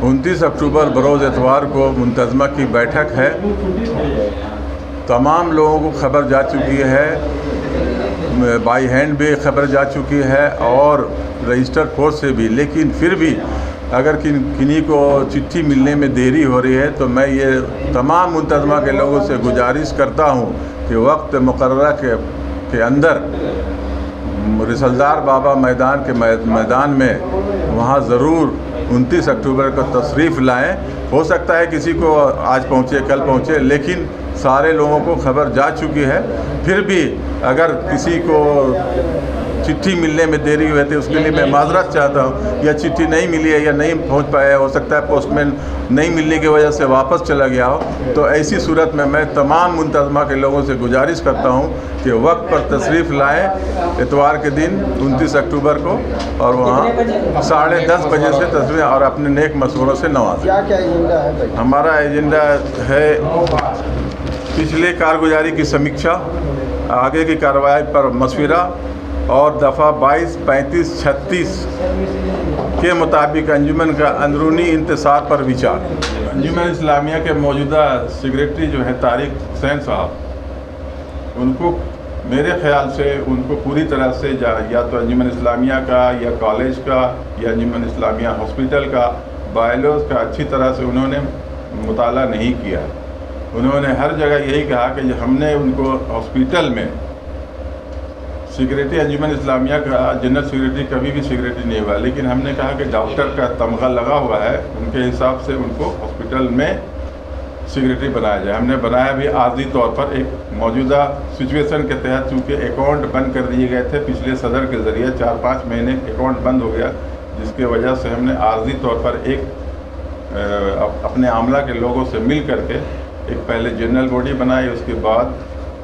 29 अक्टूबर बरोज़ एतवार को मुंतज़मा की बैठक है। तमाम लोगों को खबर जा चुकी है, बाई हैंड भी खबर जा चुकी है और रजिस्टर्ड पोस्ट से भी। लेकिन फिर भी अगर किन्हीं को चिट्ठी मिलने में देरी हो रही है तो मैं ये तमाम मुंतज़मा के लोगों से गुजारिश करता हूँ कि वक्त मुकर्ररा के अंदर रिसलदार बाबा मैदान में वहाँ ज़रूर 29 अक्टूबर को तशरीफ़ लाएं। हो सकता है किसी को आज पहुँचे, कल पहुँचे, लेकिन सारे लोगों को खबर जा चुकी है। फिर भी अगर किसी को चिट्ठी मिलने में देरी हुई थी उसके लिए मैं माजरत चाहता हूँ, या चिट्ठी नहीं मिली है या नहीं पहुँच पाया, हो सकता है पोस्टमैन नहीं मिलने की वजह से वापस चला गया हो, तो ऐसी सूरत में मैं तमाम मुंतज़मा के लोगों से गुजारिश करता हूँ कि वक्त पर तशरीफ़ लाएँ इतवार के दिन 29 अक्टूबर को, और वहाँ 10:30 बजे से तशरीफ़ और अपने नेक मशवरों से नवाजें। क्या एजेंडा है? हमारा एजेंडा है पिछले कारगुजारी की समीक्षा, आगे की कार्रवाई पर मशवरा और दफ़ा 22, 35, 36 के मुताबिक अंजुमन का अंदरूनी इंतसार पर विचार। अंजुमन इस्लामिया के मौजूदा सेक्रेटरी जो है तारिक हुसैन साहब, उनको मेरे ख़्याल से उनको पूरी तरह से या तो अंजुमन इस्लामिया का या कॉलेज का या अंजुमन इस्लामिया हॉस्पिटल का बायलॉज का अच्छी तरह से उन्होंने मुताला नहीं किया। उन्होंने हर जगह यही कहा कि हमने उनको हॉस्पिटल में सेक्रेटरी अंजुमन इस्लामिया का जनरल सेक्रेटरी कभी भी सेक्रेटरी नहीं हुआ, लेकिन हमने कहा कि डॉक्टर का तमगा लगा हुआ है, उनके हिसाब से उनको हॉस्पिटल में सेक्रेटरी बनाया जाए। हमने बनाया भी आर्जी तौर पर, एक मौजूदा सिचुएशन के तहत, चूँकि अकाउंट बंद कर दिए गए थे पिछले सदर के ज़रिए, 4-5 महीने अकाउंट बंद हो गया, जिसके वजह से हमने आर्जी तौर पर एक अपने आमला के लोगों से मिल करके एक पहले जनरल बॉडी बनाई, उसके बाद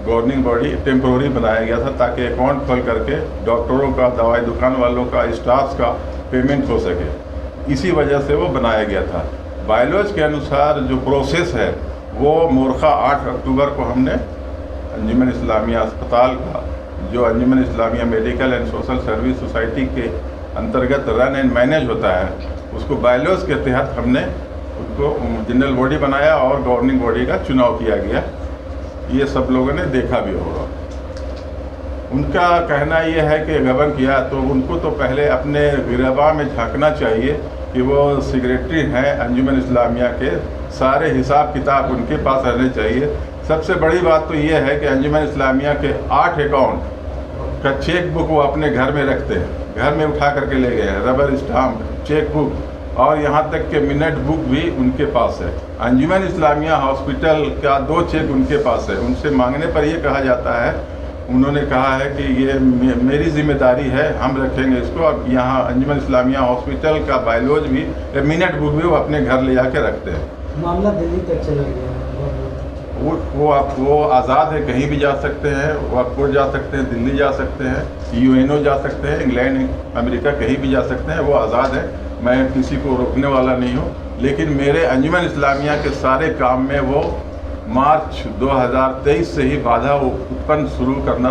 गवर्निंग बॉडी टेम्पोररी बनाया गया था, ताकि अकाउंट खोल करके डॉक्टरों का, दवाई दुकान वालों का, स्टाफ का पेमेंट हो सके। इसी वजह से वो बनाया गया था। बायलॉज के अनुसार जो प्रोसेस है वो मोरखा 8 अक्टूबर को हमने अंजुमन इस्लामिया अस्पताल का, जो Anjuman Islamia medical and social service society के अंतर्गत रन एंड मैनेज होता है, उसको बायलॉज के तहत हमने उनको जनरल बॉडी बनाया और गवर्निंग बॉडी का चुनाव किया गया। ये सब लोगों ने देखा भी होगा। उनका कहना ये है कि गबन किया तो उनको तो पहले अपने गिरबा में झांकना चाहिए कि वो सेक्रेटरी हैं अंजुमन इस्लामिया के, सारे हिसाब किताब उनके पास रहने चाहिए। सबसे बड़ी बात तो ये है कि अंजुमन इस्लामिया के 8 अकाउंट का चेक बुक वो अपने घर में रखते हैं, घर में उठा करके ले गए हैं, रबर स्टाम्प चेक बुक, और यहाँ तक के मिनट बुक भी उनके पास है। अंजुमन इस्लामिया हॉस्पिटल का 2 चेक उनके पास है। उनसे मांगने पर यह कहा जाता है, उन्होंने कहा है कि ये मेरी जिम्मेदारी है, हम रखेंगे इसको। अब यहाँ अंजुमन इस्लामिया हॉस्पिटल का बायलॉज भी, मिनट बुक भी वो अपने घर ले जाके रखते हैं। मामला दिल्ली तक चला गया, वो आज़ाद है, कहीं भी जा सकते हैं, वो कोर्ट जा सकते हैं, दिल्ली जा सकते हैं, UNO जा सकते हैं, इंग्लैंड, अमेरिका, कहीं भी जा सकते हैं, वो आज़ाद है। मैं किसी को रोकने वाला नहीं हूँ, लेकिन मेरे अंजुमन इस्लामिया के सारे काम में वो मार्च 2023 से ही बाधा उत्पन्न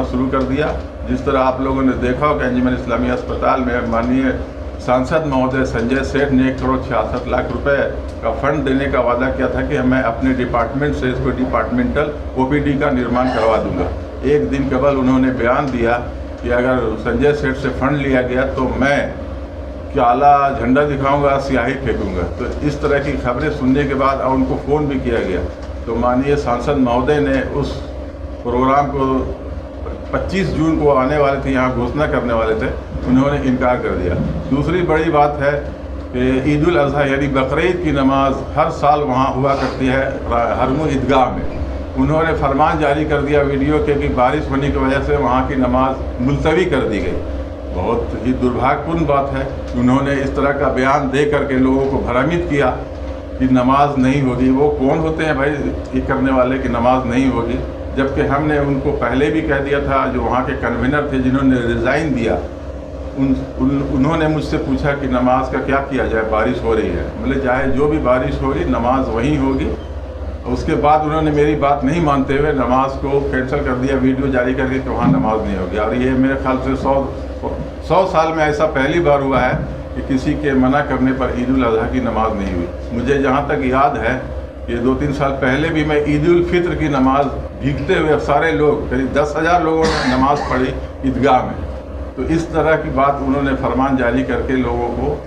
शुरू कर दिया। जिस तरह आप लोगों ने देखा हो कि अंजुमन इस्लामिया अस्पताल में माननीय सांसद महोदय संजय सेठ ने 1,66 लाख रुपए का फंड देने का वादा किया था कि मैं अपने डिपार्टमेंट से इसको डिपार्टमेंटल OPD का निर्माण करवा दूंगा। एक दिन कबल उन्होंने बयान दिया कि अगर संजय सेठ से फंड लिया गया तो मैं काला झंडा दिखाऊंगा, स्याही फेंकूंगा। तो इस तरह की खबरें सुनने के बाद और उनको फ़ोन भी किया गया, तो माननीय सांसद महोदय ने उस प्रोग्राम को 25 जून को आने वाले थे, यहाँ घोषणा करने वाले थे, उन्होंने इनकार कर दिया। दूसरी बड़ी बात है कि ईद उल अज़हा यानी बकरीद की नमाज हर साल वहाँ हुआ करती है हरमू ईदगाह में। उन्होंने फरमान जारी कर दिया वीडियो के कि बारिश होने की वजह से वहाँ की नमाज मुलतवी कर दी गई। बहुत ही दुर्भाग्यपूर्ण बात है कि उन्होंने इस तरह का बयान दे करके लोगों को भ्रमित किया कि नमाज नहीं होगी। वो कौन होते हैं भाई ये करने वाले कि नमाज नहीं होगी, जबकि हमने उनको पहले भी कह दिया था। जो वहाँ के कन्वीनर थे जिन्होंने रिज़ाइन दिया, उन्होंने मुझसे पूछा कि नमाज का क्या किया जाए, बारिश हो रही है। मतलब चाहे जो भी बारिश होगी नमाज वहीं होगी। उसके बाद उन्होंने मेरी बात नहीं मानते हुए नमाज को कैंसिल कर दिया, वीडियो जारी करके कि वहाँ नमाज नहीं होगी। और ये मेरे ख्याल से 100 साल में ऐसा पहली बार हुआ है कि कि किसी के मना करने पर ईद उल अज़हा की नमाज नहीं हुई। मुझे जहाँ तक याद है कि 2-3 साल पहले भी मैं ईद उल फित्र की नमाज भीगते हुए सारे लोग करीब 10,000 लोगों ने नमाज पढ़ी ईदगाह में। तो इस तरह की बात उन्होंने फरमान जारी करके लोगों को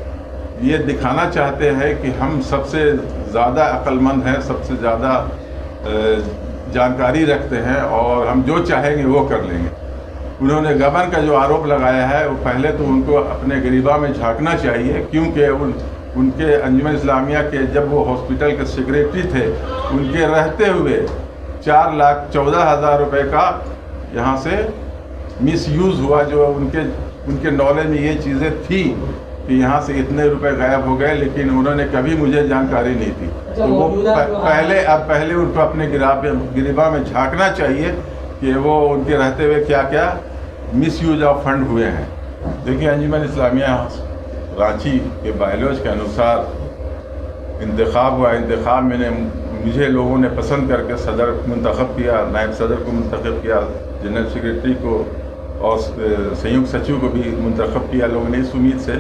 ये दिखाना चाहते हैं कि हम सबसे ज़्यादा अक्लमंद हैं, सबसे ज़्यादा जानकारी रखते हैं और हम जो चाहेंगे वो कर लेंगे। उन्होंने गबन का जो आरोप लगाया है वो पहले तो उनको अपने गिरिबा में झांकना चाहिए, क्योंकि उनके अंजुमन इस्लामिया के जब वो हॉस्पिटल के सेक्रेटरी थे उनके रहते हुए 4,14,000 रुपये का यहाँ से मिसयूज़ हुआ। जो उनके नॉलेज में ये चीज़ें थी कि यहाँ से इतने रुपए गायब हो गए, लेकिन उन्होंने कभी मुझे जानकारी नहीं थी। तो वो पहले उनको अपने गिरिबा में झांकना चाहिए कि वो उनके रहते हुए क्या क्या मिसयूज ऑफ फंड हुए हैं। देखिए, अंजुमन इस्लामिया रांची के बायलॉज के अनुसार इंतखाब हुआ। इंतखाब में मुझे लोगों ने पसंद करके सदर मुंतखब किया, नायब सदर को मुंतखब किया, जनरल सेक्रेटरी को और संयुक्त सचिव को भी मुंतखब किया लोगों ने, इस उम्मीद से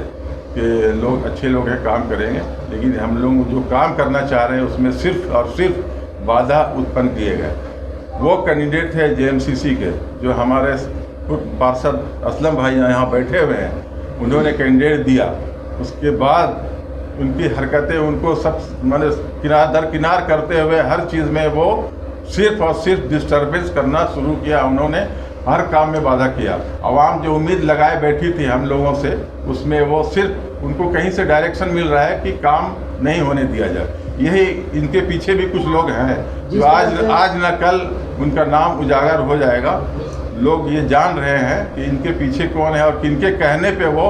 कि लोग अच्छे लोग हैं, काम करेंगे। लेकिन हम लोग जो काम करना चाह रहे हैं उसमें सिर्फ और सिर्फ बाधा उत्पन्न किए गए। वो कैंडिडेट थे JMCC के, जो हमारे पार्षद असलम भाई यहाँ बैठे हुए हैं, उन्होंने कैंडिडेट दिया। उसके बाद उनकी हरकतें उनको सब मैंने किनार दर किनार करते हुए हर चीज़ में वो सिर्फ और सिर्फ डिस्टर्बेंस करना शुरू किया। उन्होंने हर काम में बाधा किया। आवाम जो उम्मीद लगाए बैठी थी हम लोगों से, उसमें वो सिर्फ उनको कहीं से डायरेक्शन मिल रहा है कि काम नहीं होने दिया जाए। यही इनके पीछे भी कुछ लोग हैं जो आज न कल उनका नाम उजागर हो जाएगा। लोग ये जान रहे हैं कि इनके पीछे कौन है और किनके कहने पे वो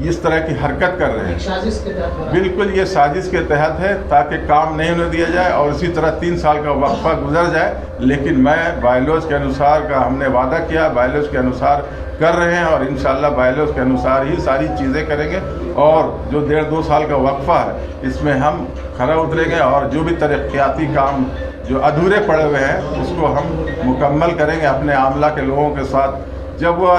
इस तरह की हरकत कर रहे हैं। साजिश के तहत, बिल्कुल ये साजिश के तहत है ताकि काम नहीं होने दिया जाए और इसी तरह 3 साल का वक्फा गुजर जाए। लेकिन मैं बायलॉज के अनुसार का हमने वादा किया, बायलॉज के अनुसार कर रहे हैं और इंशाल्लाह बायलॉज के अनुसार ही सारी चीज़ें करेंगे। और जो 1.5-2 साल का वक्फा है इसमें हम खरा उतरेंगे और जो भी तरक्याती काम जो अधूरे पड़े हुए हैं उसको हम मुकम्मल करेंगे अपने आमला के लोगों के साथ। जब वो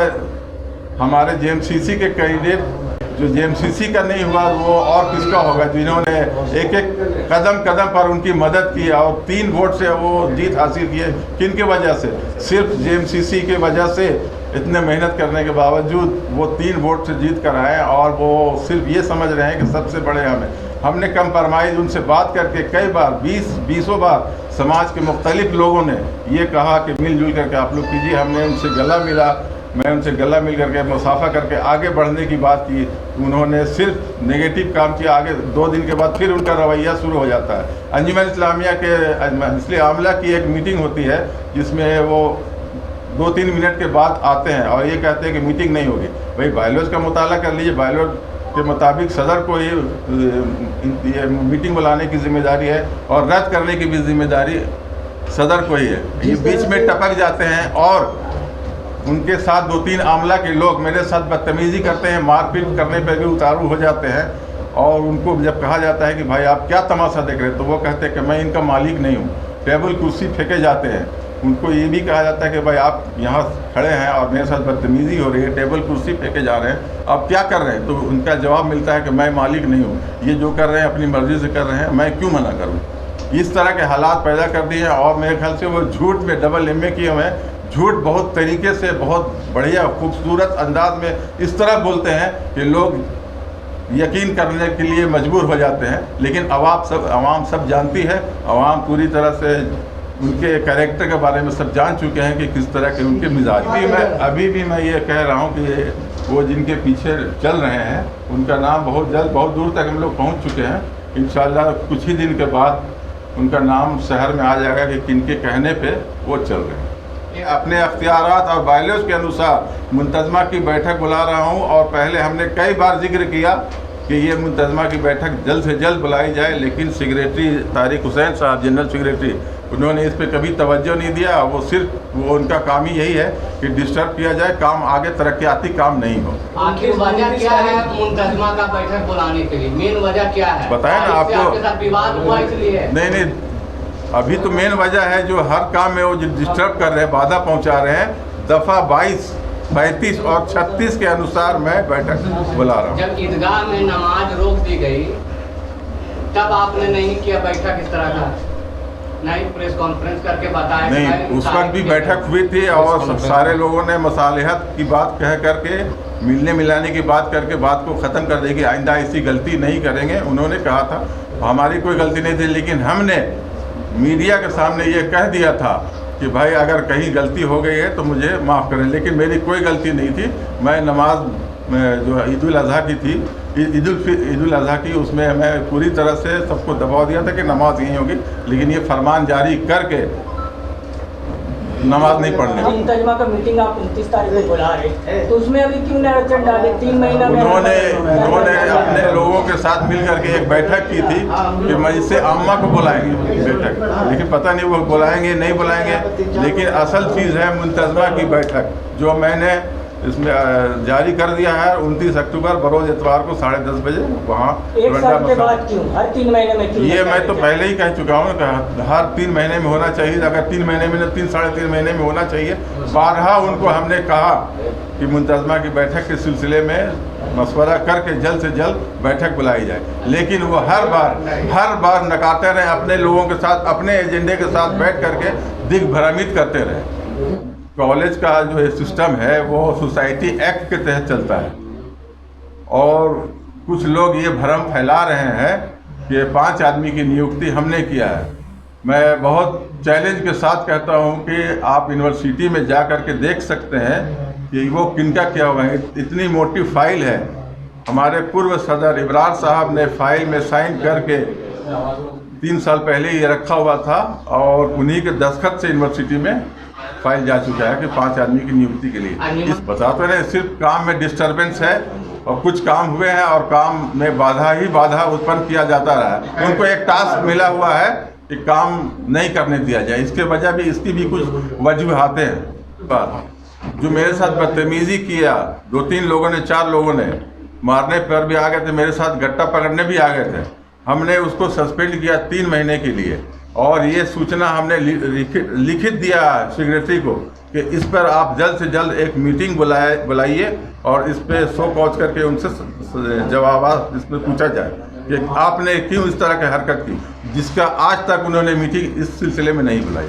हमारे JMCC के कैंडिडेट जो JMCC का नहीं हुआ वो और किसका होगा, जिन्होंने एक कदम पर उनकी मदद की और 3 वोट से वो जीत हासिल किए। किन के वजह से? सिर्फ JMCC के वजह से। इतने मेहनत करने के बावजूद वो 3 वोट से जीत कर आए और वो सिर्फ ये समझ रहे हैं कि सबसे बड़े हमने कंप्रोमाइज़ उनसे बात करके कई बार 20 बार समाज के मुख्तलिफ लोगों ने ये कहा कि मिलजुल करके आप लोग कीजिए। हमने उनसे गला मिला, मैं उनसे गला मिल करके मुसाफा करके आगे बढ़ने की बात की। उन्होंने सिर्फ नेगेटिव काम किया। आगे 2 दिन के बाद फिर उनका रवैया शुरू हो जाता है। अंजुमन इस्लामिया के इसलिए आमला की एक मीटिंग होती है जिसमें वो 2-3 मिनट के बाद आते हैं और ये कहते हैं कि मीटिंग नहीं होगी। भाई बायलॉज का मुताला कर लीजिए। बायलॉज के मुताबिक सदर को ये मीटिंग बुलाने की जिम्मेदारी है और रद्द करने की भी जिम्मेदारी सदर को ही है। ये बीच में टपक जाते हैं और उनके साथ 2-3 आमला के लोग मेरे साथ बदतमीज़ी करते हैं, मारपीट करने पर भी उतारू हो जाते हैं। और उनको जब कहा जाता है कि भाई आप क्या तमाशा देख रहे हैं, तो वो कहते हैं कि मैं इनका मालिक नहीं हूँ। टेबल कुर्सी फेंके जाते हैं। उनको ये भी कहा जाता है कि भाई आप यहाँ खड़े हैं और मेरे साथ बदतमीज़ी हो रही है, टेबल कुर्सी फेंके जा रहे हैं, आप क्या कर रहे हैं? तो उनका जवाब मिलता है कि मैं मालिक नहीं हूँ, ये जो कर रहे हैं अपनी मर्ज़ी से कर रहे हैं, मैं क्यों मना करूँ। इस तरह के हालात पैदा कर दिए हैं और मेरे ख्याल से वो झूठ में डबल MA किए हुए हैं। झूठ बहुत तरीके से, बहुत बढ़िया खूबसूरत अंदाज में इस तरह बोलते हैं कि लोग यकीन करने के लिए मजबूर हो जाते हैं। लेकिन आवाम सब जानती है। आवाम पूरी तरह से उनके कैरेक्टर के बारे में सब जान चुके हैं कि किस तरह के उनके मिजाज। अभी भी मैं ये कह रहा हूँ कि वो जिनके पीछे चल रहे हैं उनका नाम बहुत जल्द बहुत दूर तक हम लोग पहुँच चुके हैं। इंशाल्लाह कुछ ही दिन के बाद उनका नाम शहर में आ जाएगा कि किनके कहने पे वो चल रहे हैं। अपने अख्तियारात और बायलॉज के अनुसार मुंतज़मा की बैठक बुला रहा हूँ और पहले हमने कई बार जिक्र किया कि ये मुंतज़मा की बैठक जल्द से जल्द बुलाई जाए, लेकिन सेक्रेटरी तारिक हुसैन साहब, जनरल सेक्रेटरी, उन्होंने इस पर कभी तवज्जो नहीं दिया। वो सिर्फ उनका काम ही यही है कि डिस्टर्ब किया जाए, काम आगे तरक्याती काम नहीं हो। आखिर वजह क्या है मुंतज़मा का बैठक बुलाने के लिए? मेन वजह क्या है? बताएं ना आपको। आपके साथ विवाद हुआ इसलिए? नहीं, अभी तो मेन वजह है जो हर काम में वो डिस्टर्ब कर रहे हैं, बाधा पहुंचा रहे हैं। दफ़ा 22 35 और 36 के अनुसार मैं बैठक बुला रहा हूँ। जब ईदगाह में नमाज रोक दी गई तब आपने नहीं किया बैठक इस तरह का, नहीं प्रेस कॉन्फ्रेंस करके बताया? नहीं, उस वक्त भी बैठक हुई थी और सारे लोगों ने मसालिहत की बात कह करके, मिलने मिलाने की बात करके बात को ख़त्म कर देगी, आइंदा ऐसी गलती नहीं करेंगे। उन्होंने कहा था, हमारी कोई गलती नहीं थी, लेकिन हमने मीडिया के सामने ये कह दिया था कि भाई अगर कहीं गलती हो गई है तो मुझे माफ़ करें, लेकिन मेरी कोई गलती नहीं थी। मैं नमाज जो ईद उल अज़हा की थी, ईद उल अज़हा की, उसमें मैं पूरी तरह से सबको दबाव दिया था कि नमाज यहीं होगी, लेकिन ये फरमान जारी करके नमाज नहीं पढ़ने। मुंतजमा का मीटिंग आप 29 तारीख को बुला रहे, तो उसमें अभी क्यों नहीं अड़चन डाले? 3 महीना उन्होंने अपने लोगों के साथ मिल करके एक बैठक की थी कि मजलिस आम्मा को बुलाएंगे बैठक, लेकिन पता नहीं वो बुलाएंगे नहीं बुलाएंगे। लेकिन असल चीज़ है मुंतजमा की बैठक, जो मैंने इसमें जारी कर दिया है 29 अक्टूबर बरोज इतवार को 10:30 बजे वहाँ। एक साल के बाद क्यों? हर 3 महीने में क्यों? ये मैं तो पहले ही कह चुका हूँ कि हर 3 महीने में होना चाहिए। अगर 3 महीने में 3 साढ़े 3 महीने में होना चाहिए। बारहा उनको हमने कहा कि मुंतजमा की बैठक के सिलसिले में मशवरा करके जल्द से जल्द बैठक बुलाई जाए, लेकिन वो हर बार नकारते रहे, अपने लोगों के साथ अपने एजेंडे के साथ बैठ करके दिग्भ्रमित करते रहे। कॉलेज का जो सिस्टम है वो सोसाइटी एक्ट के तहत चलता है, और कुछ लोग ये भ्रम फैला रहे हैं कि 5 आदमी की नियुक्ति हमने किया है। मैं बहुत चैलेंज के साथ कहता हूँ कि आप यूनिवर्सिटी में जा कर के देख सकते हैं कि वो किनका क्या हुआ है। इतनी मोटी फाइल है, हमारे पूर्व सदर इब्रार साहब ने फाइल में साइन करके 3 साल पहले ये रखा हुआ था, और उन्हीं के दस्तखत से यूनिवर्सिटी में फाइल जा चुका है कि 5 आदमी की नियुक्ति के लिए। इस बताते रहे सिर्फ काम में डिस्टरबेंस है, और कुछ काम हुए हैं और काम में बाधा उत्पन्न किया जाता रहा है। उनको एक टास्क मिला हुआ है कि काम नहीं करने दिया जाए। इसके वजह भी इसकी भी कुछ वजूहातें हैं। पर जो मेरे साथ बदतमीजी किया, 2-3 लोगों ने, 4 लोगों ने मारने पर भी आ गए थे, मेरे साथ गट्टा पकड़ने भी आ गए थे। हमने उसको सस्पेंड किया 3 महीने के लिए, और ये सूचना हमने लिखित दिया सेक्रेटरी को कि इस पर आप जल्द से जल्द एक मीटिंग बुलाइए और इस पे शो कॉज करके उनसे जवाब इसमें पूछा जाए कि आपने क्यों इस तरह की हरकत की, जिसका आज तक उन्होंने मीटिंग इस सिलसिले में नहीं बुलाई।